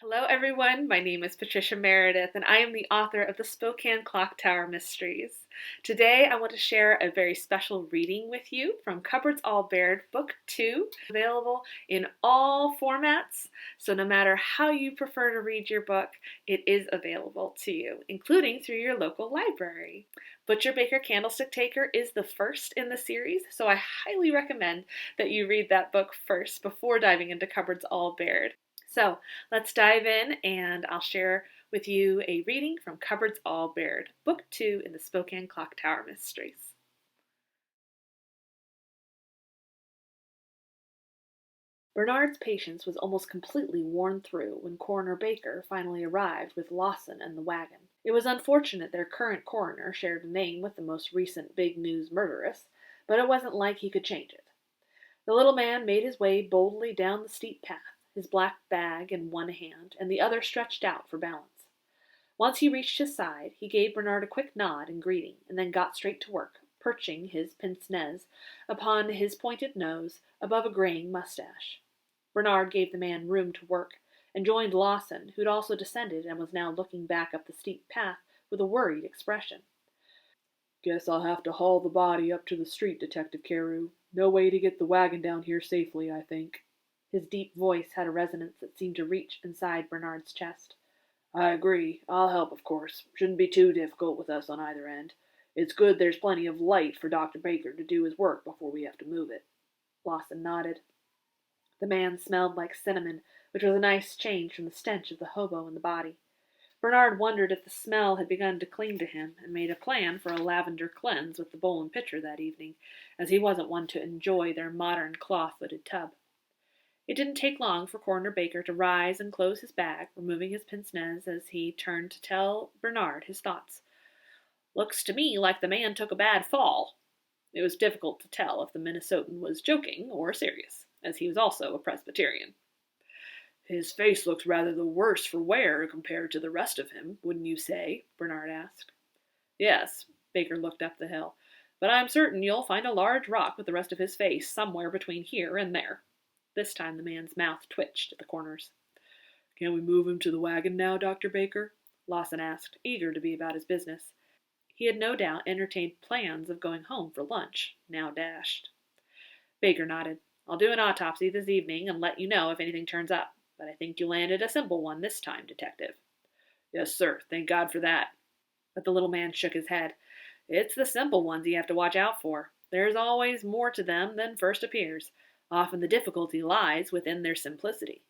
Hello everyone, my name is Patricia Meredith and I am the author of the Spokane Clock Tower Mysteries. Today I want to share a very special reading with you from Cupboards All Bared, Book 2, available in all formats, so no matter how you prefer to read your book, it is available to you, including through your local library. Butcher Baker Candlestick Taker is the first in the series, so I highly recommend that you read that book first before diving into Cupboards All Bared. So let's dive in and I'll share with you a reading from Cupboards All Bared, Book 2 in the Spokane Clock Tower Mysteries. Bernard's patience was almost completely worn through when Coroner Baker finally arrived with Lawson and the wagon. It was unfortunate their current coroner shared a name with the most recent big news murderess, but it wasn't like he could change it. The little man made his way boldly down the steep path, his black bag in one hand and the other stretched out for balance. Once he reached his side, he gave Bernard a quick nod in greeting and then got straight to work, perching his pince-nez upon his pointed nose above a graying mustache. Bernard gave the man room to work and joined Lawson, who'd also descended and was now looking back up the steep path with a worried expression. "Guess I'll have to haul the body up to the street, Detective Carew. No way to get the wagon down here safely, I think." His deep voice had a resonance that seemed to reach inside Bernard's chest. "I agree. I'll help, of course. Shouldn't be too difficult with us on either end. It's good there's plenty of light for Dr. Baker to do his work before we have to move it." Lawson nodded. The man smelled like cinnamon, which was a nice change from the stench of the hobo in the body. Bernard wondered if the smell had begun to cling to him, and made a plan for a lavender cleanse with the bowl and pitcher that evening, as he wasn't one to enjoy their modern claw-footed tub. It didn't take long for Coroner Baker to rise and close his bag, removing his pince-nez as he turned to tell Bernard his thoughts. "Looks to me like the man took a bad fall." It was difficult to tell if the Minnesotan was joking or serious, as he was also a Presbyterian. "His face looks rather the worse for wear compared to the rest of him, wouldn't you say?" Bernard asked. "Yes." Baker looked up the hill. "But I'm certain you'll find a large rock with the rest of his face somewhere between here and there." This time the man's mouth twitched at the corners. "Can we move him to the wagon now, Dr. Baker?" Lawson asked, eager to be about his business. He had no doubt entertained plans of going home for lunch, now dashed. Baker nodded. "I'll do an autopsy this evening and let you know if anything turns up, but I think you landed a simple one this time, Detective." "Yes, sir. Thank God for that." But the little man shook his head. "It's the simple ones you have to watch out for. There's always more to them than first appears. Often the difficulty lies within their simplicity."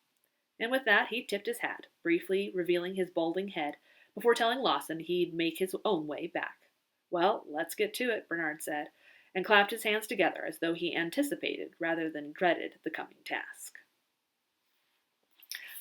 And with that he tipped his hat, briefly revealing his balding head, before telling Lawson he'd make his own way back. "Well, let's get to it," Bernard said, and clapped his hands together as though he anticipated rather than dreaded the coming task.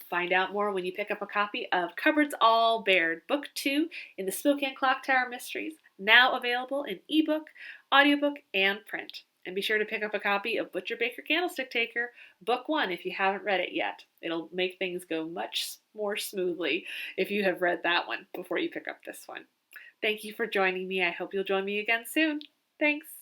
Find out more when you pick up a copy of Cupboards All Bared, Book 2 in the Spokane Clock Tower Mysteries, now available in ebook, audiobook, and print. And be sure to pick up a copy of Butcher Baker Candlestick Taker, Book 1, if you haven't read it yet. It'll make things go much more smoothly if you have read that one before you pick up this one. Thank you for joining me. I hope you'll join me again soon. Thanks.